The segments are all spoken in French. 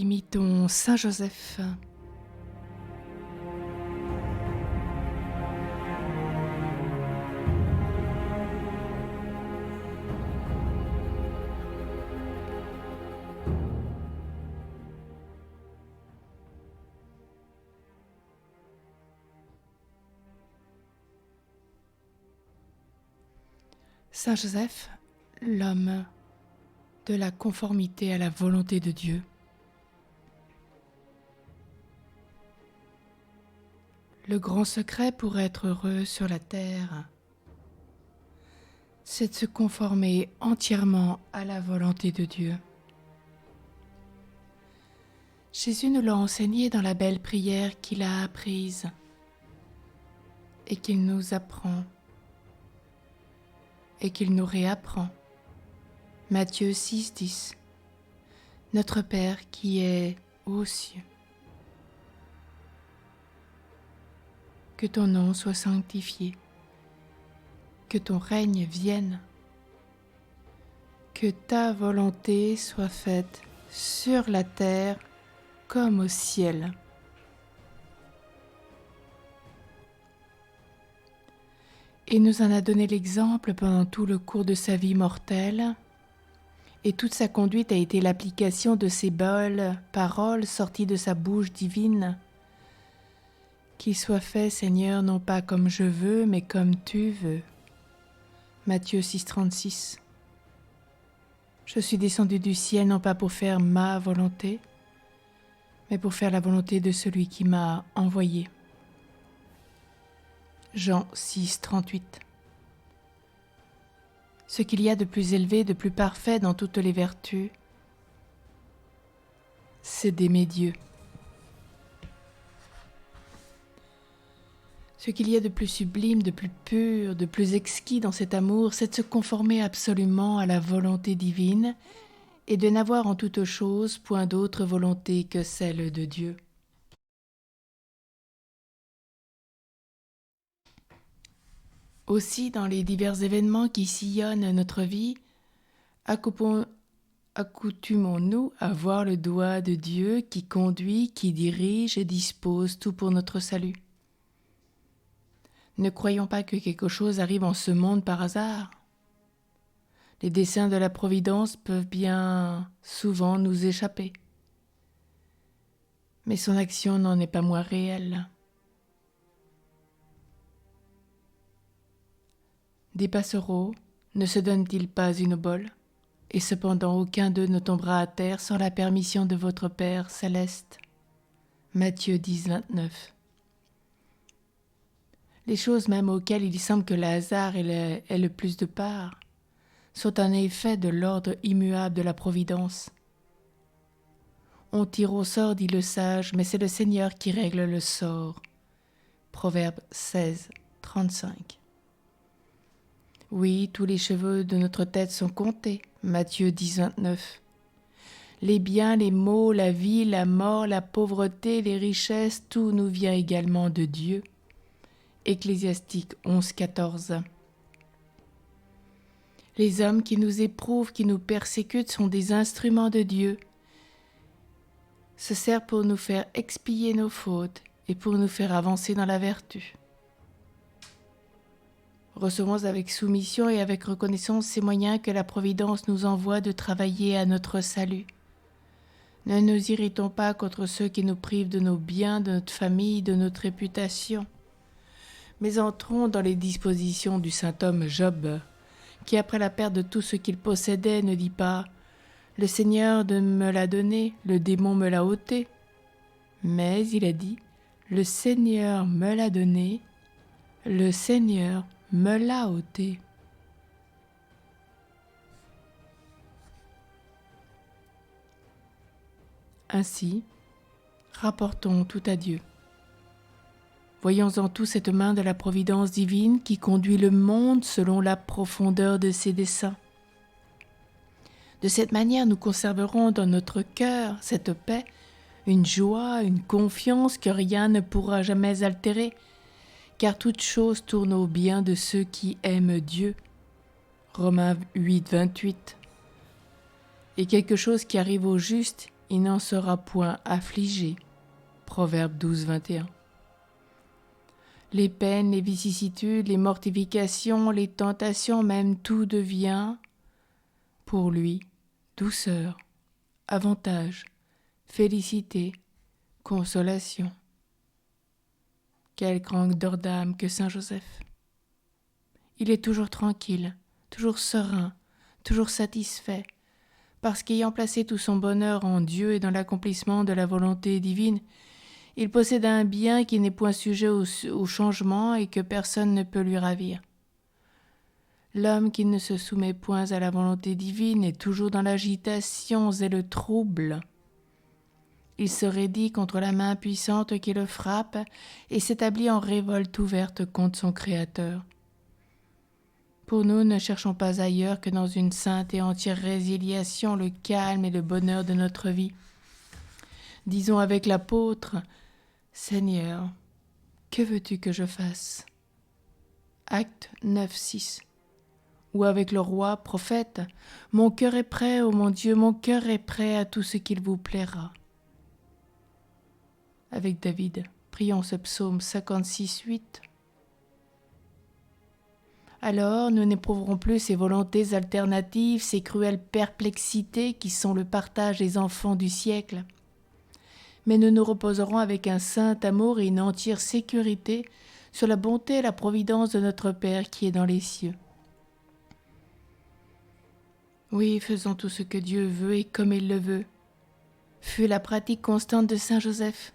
Imitons Saint Joseph. Saint Joseph, l'homme de la conformité à la volonté de Dieu. Le grand secret pour être heureux sur la terre, c'est de se conformer entièrement à la volonté de Dieu. Jésus nous l'a enseigné dans la belle prière qu'il a apprise et qu'il nous apprend et qu'il nous réapprend. Matthieu 6, 10. Notre Père qui est aux cieux, que ton nom soit sanctifié, que ton règne vienne, que ta volonté soit faite sur la terre comme au ciel. Il nous en a donné l'exemple pendant tout le cours de sa vie mortelle, et toute sa conduite a été l'application de ces belles paroles sorties de sa bouche divine. Qu'il soit fait, Seigneur, non pas comme je veux, mais comme tu veux. Matthieu 6, 36. Je suis descendu du ciel non pas pour faire ma volonté, mais pour faire la volonté de celui qui m'a envoyé. Jean 6, 38. Ce qu'il y a de plus élevé, de plus parfait dans toutes les vertus, c'est d'aimer Dieu. Ce qu'il y a de plus sublime, de plus pur, de plus exquis dans cet amour, c'est de se conformer absolument à la volonté divine et de n'avoir en toute chose point d'autre volonté que celle de Dieu. Aussi, dans les divers événements qui sillonnent notre vie, accoutumons-nous à voir le doigt de Dieu qui conduit, qui dirige et dispose tout pour notre salut. Ne croyons pas que quelque chose arrive en ce monde par hasard. Les desseins de la Providence peuvent bien souvent nous échapper. Mais son action n'en est pas moins réelle. Des passereaux ne se donnent-ils pas une obole, et cependant aucun d'eux ne tombera à terre sans la permission de votre Père céleste. Matthieu 10, 29. Les choses même auxquelles il semble que le hasard ait le plus de part sont un effet de l'ordre immuable de la Providence. On tire au sort, dit le sage, mais c'est le Seigneur qui règle le sort. Proverbe 16, 35. Oui, tous les cheveux de notre tête sont comptés. Matthieu 10, 29. Les biens, les maux, la vie, la mort, la pauvreté, les richesses, tout nous vient également de Dieu. Ecclésiastique 11, 14. Les hommes qui nous éprouvent, qui nous persécutent sont des instruments de Dieu. Se sert pour nous faire expier nos fautes et pour nous faire avancer dans la vertu. Recevons avec soumission et avec reconnaissance ces moyens que la Providence nous envoie de travailler à notre salut. Ne nous irritons pas contre ceux qui nous privent de nos biens, de notre famille, de notre réputation. Mais entrons dans les dispositions du saint homme Job, qui après la perte de tout ce qu'il possédait ne dit pas « Le Seigneur me l'a donné, le démon me l'a ôté », mais il a dit « Le Seigneur me l'a donné, le Seigneur me l'a ôté ». Ainsi, rapportons tout à Dieu. Voyons en tout cette main de la providence divine qui conduit le monde selon la profondeur de ses desseins. De cette manière, nous conserverons dans notre cœur cette paix, une joie, une confiance que rien ne pourra jamais altérer, car toute chose tourne au bien de ceux qui aiment Dieu. Romains 8, 28. Et quelque chose qui arrive au juste, il n'en sera point affligé. Proverbe 12, 21. Les peines, les vicissitudes, les mortifications, les tentations, même tout devient, pour lui, douceur, avantage, félicité, consolation. Quel grandeur d'âme que Saint Joseph! Il est toujours tranquille, toujours serein, toujours satisfait, parce qu'ayant placé tout son bonheur en Dieu et dans l'accomplissement de la volonté divine, il possède un bien qui n'est point sujet au changement et que personne ne peut lui ravir. L'homme qui ne se soumet point à la volonté divine est toujours dans l'agitation et le trouble. Il se raidit contre la main puissante qui le frappe et s'établit en révolte ouverte contre son Créateur. Pour nous, ne cherchons pas ailleurs que dans une sainte et entière résiliation le calme et le bonheur de notre vie. Disons avec l'apôtre, « Seigneur, que veux-tu que je fasse ?» Acte 9, 6. Ou avec le roi, prophète, « Mon cœur est prêt, ô mon Dieu, mon cœur est prêt à tout ce qu'il vous plaira. » Avec David, prions ce psaume 56, 8. Alors nous n'éprouverons plus ces volontés alternatives, ces cruelles perplexités qui sont le partage des enfants du siècle. Mais nous nous reposerons avec un saint amour et une entière sécurité sur la bonté et la providence de notre Père qui est dans les cieux. Oui, faisons tout ce que Dieu veut et comme il le veut, fut la pratique constante de Saint Joseph.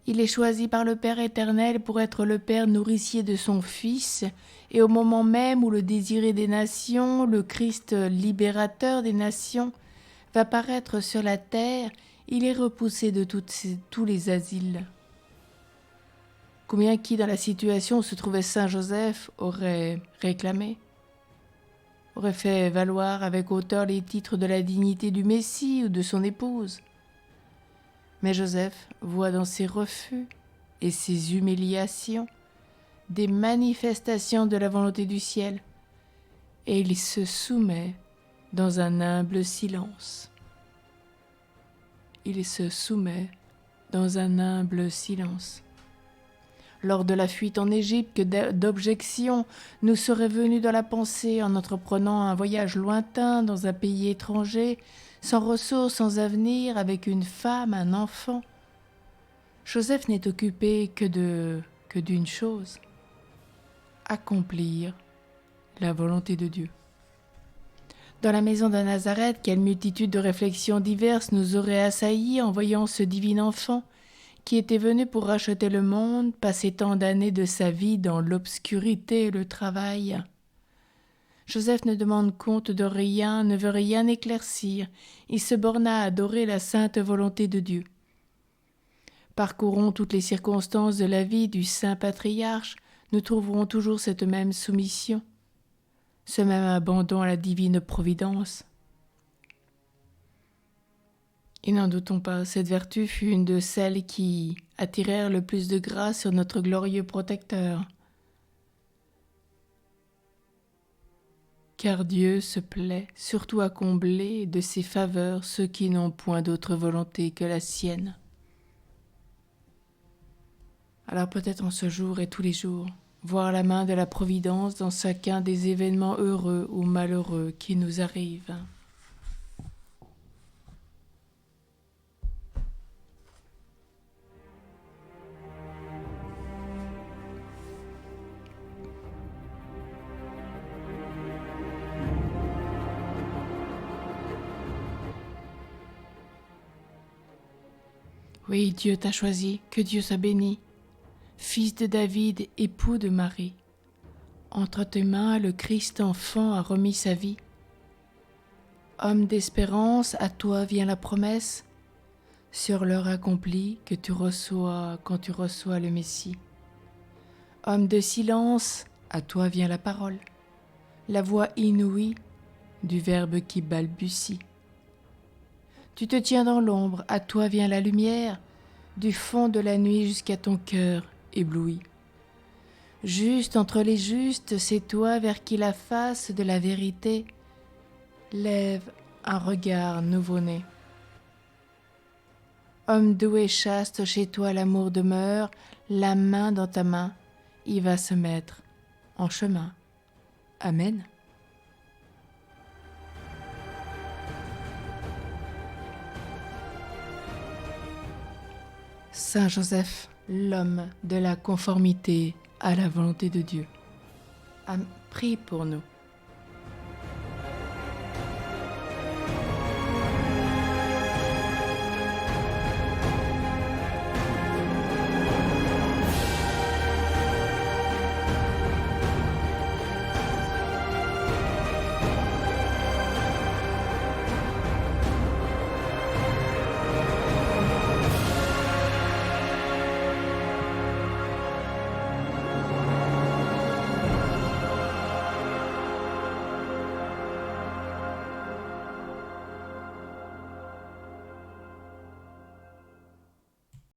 Il est choisi par le Père éternel pour être le Père nourricier de son Fils, et au moment même où le désiré des nations, le Christ libérateur des nations, va paraître sur la terre, il est repoussé de tous les asiles. Combien qui, dans la situation où se trouvait Saint Joseph, aurait réclamé, aurait fait valoir avec hauteur les titres de la dignité du Messie ou de son épouse. Mais Joseph voit dans ses refus et ses humiliations des manifestations de la volonté du ciel, et il se soumet dans un humble silence. Il se soumet dans un humble silence. Lors de la fuite en Égypte, que d'objections nous seraient venues dans la pensée en entreprenant un voyage lointain dans un pays étranger, sans ressources, sans avenir, avec une femme, un enfant. Joseph n'est occupé que d'une chose, accomplir la volonté de Dieu. Dans la maison de Nazareth, quelle multitude de réflexions diverses nous auraient assaillis en voyant ce divin enfant qui était venu pour racheter le monde, passer tant d'années de sa vie dans l'obscurité et le travail. Joseph ne demande compte de rien, ne veut rien éclaircir. Il se borna à adorer la sainte volonté de Dieu. Parcourons toutes les circonstances de la vie du saint patriarche, nous trouverons toujours cette même soumission, ce même abandon à la divine providence. Et n'en doutons pas, cette vertu fut une de celles qui attirèrent le plus de grâce sur notre glorieux protecteur. Car Dieu se plaît surtout à combler de ses faveurs ceux qui n'ont point d'autre volonté que la sienne. Alors peut-être en ce jour et tous les jours, voir la main de la Providence dans chacun des événements heureux ou malheureux qui nous arrivent. Oui, Dieu t'a choisi, que Dieu soit béni. Fils de David, époux de Marie, entre tes mains le Christ enfant a remis sa vie. Homme d'espérance, à toi vient la promesse, sur l'heure accomplie que tu reçois quand tu reçois le Messie. Homme de silence, à toi vient la parole, la voix inouïe du Verbe qui balbutie. Tu te tiens dans l'ombre, à toi vient la lumière, du fond de la nuit jusqu'à ton cœur ébloui. Juste entre les justes, c'est toi vers qui la face de la vérité lève un regard nouveau-né. Homme doux et chaste, chez toi l'amour demeure, la main dans ta main, il va se mettre en chemin. Amen. Saint Joseph, l'homme de la conformité à la volonté de Dieu, prie pour nous.